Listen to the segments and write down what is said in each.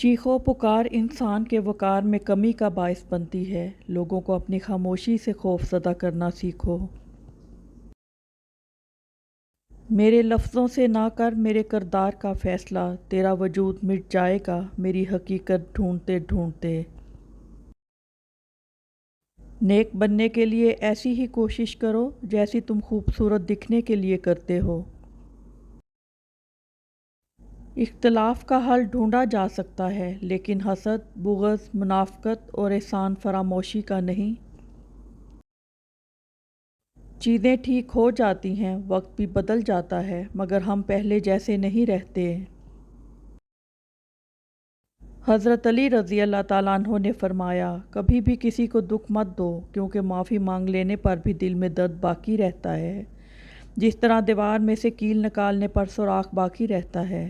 चीखो पुकार इंसान के वक़ार में कमी का बायस बनती है। लोगों को अपनी खामोशी से खौफज़दा करना सीखो। मेरे लफ्ज़ों से ना कर मेरे किरदार का फ़ैसला, तेरा वजूद मिट जाएगा मेरी हकीकत ढूंढते ढूंढते। नेक बनने के लिए ऐसी ही कोशिश करो जैसी तुम खूबसूरत दिखने के लिए करते हो। इख्तिलाफ़ का हल ढूंढा जा सकता है, लेकिन हसद, बुग़्ज़, मुनाफ़क़त और एहसान फ़रामोशी का नहीं। चीज़ें ठीक हो जाती हैं, वक्त भी बदल जाता है, मगर हम पहले जैसे नहीं रहते। हज़रत अली रज़ी अल्लाह ताला अन्हो ने फ़रमाया, कभी भी किसी को दुख मत दो, क्योंकि माफ़ी मांग लेने पर भी दिल में दर्द बाकी रहता है, जिस तरह दीवार में से कील निकालने पर सुराख बाकी रहता है।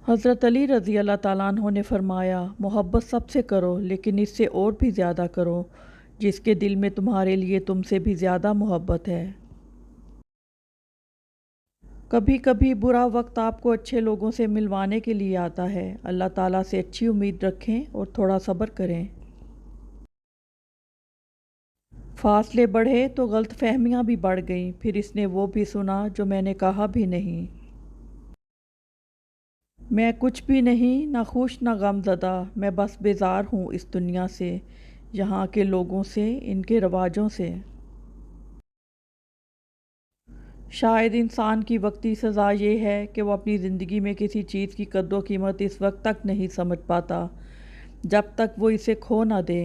हज़रत अली रज़ी अल्लाह ताला अन्हो ने फ़रमाया, मोहब्बत सबसे करो, लेकिन इससे और भी ज़्यादा करो जिसके दिल में तुम्हारे लिए तुमसे भी ज़्यादा मोहब्बत है। कभी कभी बुरा वक्त आपको अच्छे लोगों से मिलवाने के लिए आता है। अल्लाह ताला से अच्छी उम्मीद रखें और थोड़ा सब्र करें। फासले बढ़े तो गलतफहमियां भी बढ़ गईं, फिर इसने वो भी सुना जो मैंने कहा भी नहीं। मैं कुछ भी नहीं, ना खुश ना गमज़दा, मैं बस बेजार हूँ इस दुनिया से, यहाँ के लोगों से, इनके रवाजों से। शायद इंसान की वक्ती सज़ा ये है कि वो अपनी ज़िंदगी में किसी चीज़ की कद्र कीमत इस वक्त तक नहीं समझ पाता जब तक वो इसे खो ना दे।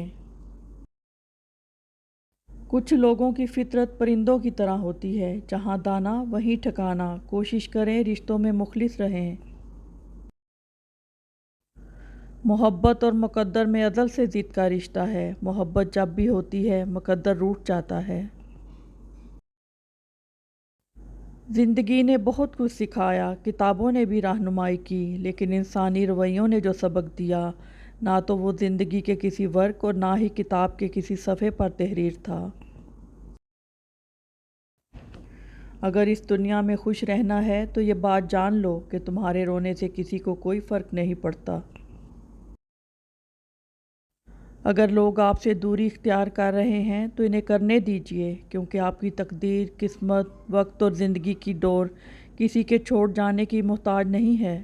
कुछ लोगों की फितरत परिंदों की तरह होती है, जहाँ दाना वहीं ठिकाना। कोशिश करें रिश्तों में मुखलिस रहें। मोहब्बत और मुकद्दर में अज़ल से ज़िद का रिश्ता है। मोहब्बत जब भी होती है, मुकद्दर रूठ जाता है। ज़िंदगी ने बहुत कुछ सिखाया, किताबों ने भी रहनुमाई की, लेकिन इंसानी रवैयों ने जो सबक दिया, ना तो वो ज़िंदगी के किसी वर्क और ना ही किताब के किसी सफ़े पर तहरीर था। अगर इस दुनिया में खुश रहना है तो ये बात जान लो कि तुम्हारे रोने से किसी को कोई फ़र्क नहीं पड़ता। अगर लोग आपसे दूरी इख्तियार कर रहे हैं तो इन्हें करने दीजिए, क्योंकि आपकी तकदीर, किस्मत, वक्त और ज़िंदगी की डोर किसी के छोड़ जाने की मोहताज नहीं है।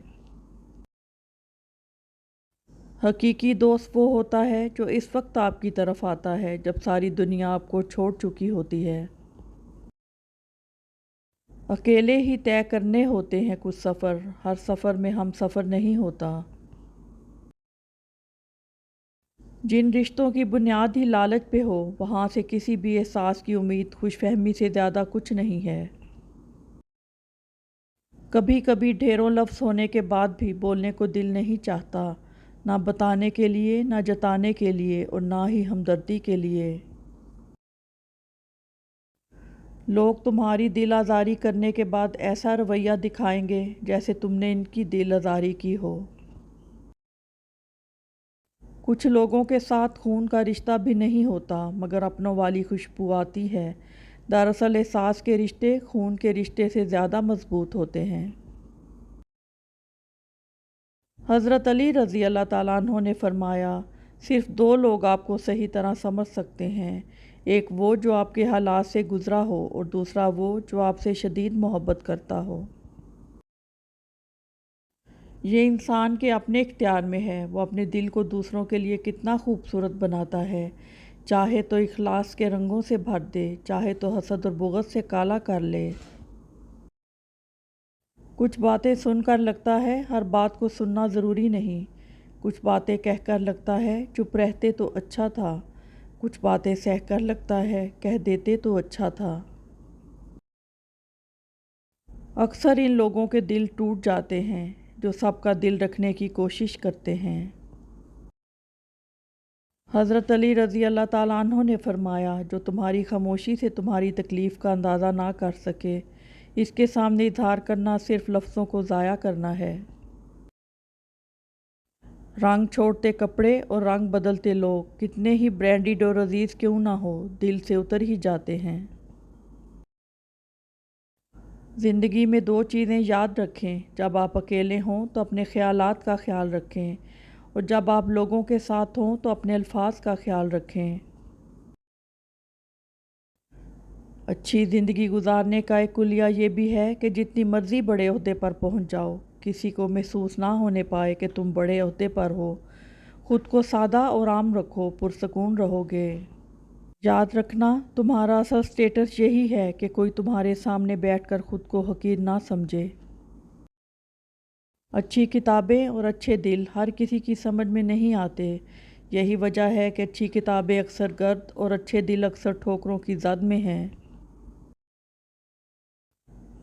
हकीकी दोस्त वो होता है जो इस वक्त आपकी तरफ आता है जब सारी दुनिया आपको छोड़ चुकी होती है। अकेले ही तय करने होते हैं कुछ सफ़र, हर सफ़र में हम सफ़र नहीं होता। जिन रिश्तों की बुनियाद ही लालच पे हो, वहाँ से किसी भी एहसास की उम्मीद खुशफहमी से ज़्यादा कुछ नहीं है। कभी कभी ढेरों लफ्ज़ होने के बाद भी बोलने को दिल नहीं चाहता, ना बताने के लिए, ना जताने के लिए और ना ही हमदर्दी के लिए। लोग तुम्हारी दिल आज़ारी करने के बाद ऐसा रवैया दिखाएंगे जैसे तुमने इनकी दिल आज़ारी की हो। कुछ लोगों के साथ खून का रिश्ता भी नहीं होता, मगर अपनों वाली खुशबू आती है। दरअसल एहसास के रिश्ते खून के रिश्ते से ज़्यादा मजबूत होते हैं। हज़रत अली रज़ी अल्लाह ताला अन्हो ने फ़रमाया, सिर्फ़ दो लोग आपको सही तरह समझ सकते हैं, एक वो जो आपके हालात से गुज़रा हो और दूसरा वो जो आपसे शदीद मोहब्बत करता हो। ये इंसान के अपने इख्तियार में है, वो अपने दिल को दूसरों के लिए कितना खूबसूरत बनाता है। चाहे तो इखलास के रंगों से भर दे, चाहे तो हसद और बुग़्ज़ से काला कर ले। कुछ बातें सुनकर लगता है हर बात को सुनना ज़रूरी नहीं। कुछ बातें कहकर लगता है चुप रहते तो अच्छा था। कुछ बातें सहकर लगता है कह देते तो अच्छा था। अक्सर इन लोगों के दिल टूट जाते हैं जो सबका दिल रखने की कोशिश करते हैं। हज़रत अली रज़ी अल्लाह ताला अन्हो ने फ़रमाया, जो तुम्हारी खामोशी से तुम्हारी तकलीफ़ का अंदाज़ा ना कर सके, इसके सामने इज़हार करना सिर्फ़ लफ्ज़ों को ज़ाया करना है। रंग छोड़ते कपड़े और रंग बदलते लोग कितने ही ब्रांडेड और अजीज़ क्यों ना हो, दिल से उतर ही जाते हैं। زندگی میں دو چیزیں یاد رکھیں، جب آپ اکیلے ہوں تو اپنے خیالات کا خیال رکھیں، اور جب آپ لوگوں کے ساتھ ہوں تو اپنے الفاظ کا خیال رکھیں۔ اچھی زندگی گزارنے کا ایک کلیہ یہ بھی ہے کہ جتنی مرضی بڑے عہدے پر پہنچ جاؤ، کسی کو محسوس نہ ہونے پائے کہ تم بڑے عہدے پر ہو۔ خود کو سادہ اور عام رکھو، پرسکون رہو گے۔ یاد رکھنا، تمہارا اصل سٹیٹس یہی ہے کہ کوئی تمہارے سامنے بیٹھ کر خود کو حقیر نہ سمجھے۔ اچھی کتابیں اور اچھے دل ہر کسی کی سمجھ میں نہیں آتے۔ یہی وجہ ہے کہ اچھی کتابیں اکثر گرد اور اچھے دل اکثر ٹھوکروں کی زد میں ہیں۔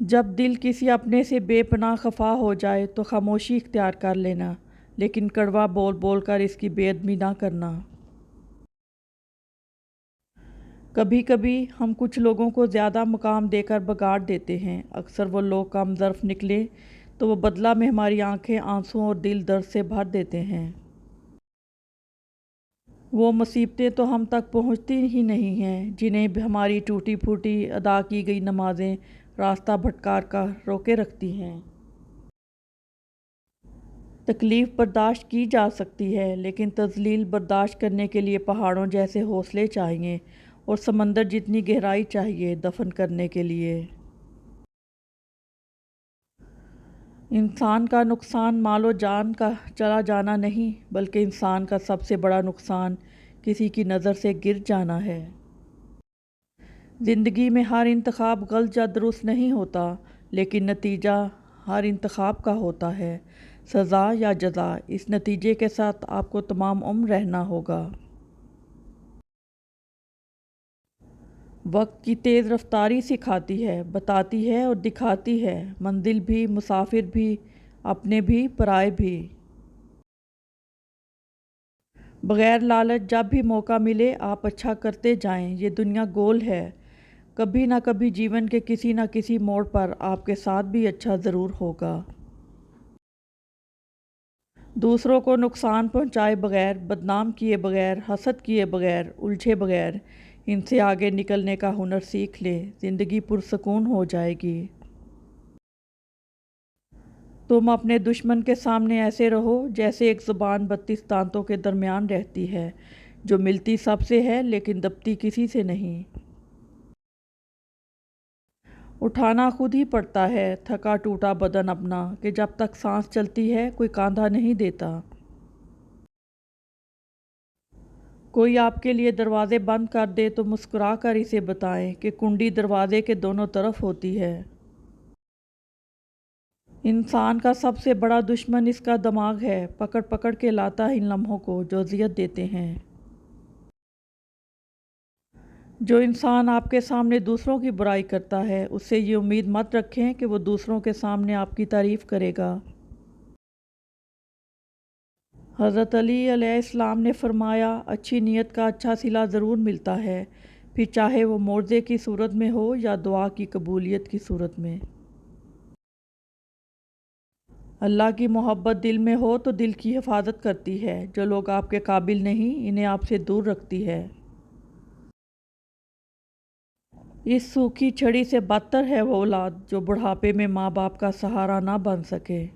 جب دل کسی اپنے سے بے پناہ خفا ہو جائے تو خاموشی اختیار کر لینا، لیکن کڑوا بول بول کر اس کی بے ادبی نہ کرنا۔ کبھی کبھی ہم کچھ لوگوں کو زیادہ مقام دے کر بگاڑ دیتے ہیں۔ اکثر وہ لوگ کم ظرف نکلے تو وہ بدلہ میں ہماری آنکھیں آنسوں اور دل درد سے بھر دیتے ہیں۔ وہ مصیبتیں تو ہم تک پہنچتی ہی نہیں ہیں جنہیں ہماری ٹوٹی پھوٹی ادا کی گئی نمازیں راستہ بھٹکا کر روکے رکھتی ہیں۔ تکلیف برداشت کی جا سکتی ہے، لیکن تذلیل برداشت کرنے کے لیے پہاڑوں جیسے حوصلے چاہیے اور سمندر جتنی گہرائی چاہیے دفن کرنے کے لیے۔ انسان کا نقصان مال و جان کا چلا جانا نہیں، بلکہ انسان کا سب سے بڑا نقصان کسی کی نظر سے گر جانا ہے۔ زندگی میں ہر انتخاب غلط یا درست نہیں ہوتا، لیکن نتیجہ ہر انتخاب کا ہوتا ہے، سزا یا جزا۔ اس نتیجے کے ساتھ آپ کو تمام عمر رہنا ہوگا۔ وقت کی تیز رفتاری سکھاتی ہے، بتاتی ہے اور دکھاتی ہے، منزل بھی، مسافر بھی، اپنے بھی، پرائے بھی۔ بغیر لالچ جب بھی موقع ملے آپ اچھا کرتے جائیں۔ یہ دنیا گول ہے، کبھی نہ کبھی جیون کے کسی نہ کسی موڑ پر آپ کے ساتھ بھی اچھا ضرور ہوگا۔ دوسروں کو نقصان پہنچائے بغیر، بدنام کیے بغیر، حسد کیے بغیر، الجھے بغیر ان سے آگے نکلنے کا ہنر سیکھ لیں، زندگی پرسکون ہو جائے گی۔ تم اپنے دشمن کے سامنے ایسے رہو جیسے ایک زبان 32 دانتوں کے درمیان رہتی ہے، جو ملتی سب سے ہے لیکن دبتی کسی سے نہیں۔ اٹھانا خود ہی پڑتا ہے تھکا ٹوٹا بدن اپنا، کہ جب تک سانس چلتی ہے کوئی کاندھا نہیں دیتا۔ کوئی آپ کے لیے دروازے بند کر دے تو مسکرا کر اسے بتائیں کہ کنڈی دروازے کے دونوں طرف ہوتی ہے۔ انسان کا سب سے بڑا دشمن اس کا دماغ ہے، پکڑ پکڑ کے لاتا ہے ان لمحوں کو جو اذیت دیتے ہیں۔ جو انسان آپ کے سامنے دوسروں کی برائی کرتا ہے، اس سے یہ امید مت رکھیں کہ وہ دوسروں کے سامنے آپ کی تعریف کرے گا۔ حضرت علی علیہ السلام نے فرمایا، اچھی نیت کا اچھا صلہ ضرور ملتا ہے، پھر چاہے وہ معجزے کی صورت میں ہو یا دعا کی قبولیت کی صورت میں۔ اللہ کی محبت دل میں ہو تو دل کی حفاظت کرتی ہے، جو لوگ آپ کے قابل نہیں انہیں آپ سے دور رکھتی ہے۔ اس سوکھی چھڑی سے بدتر ہے وہ اولاد جو بڑھاپے میں ماں باپ کا سہارا نہ بن سکے۔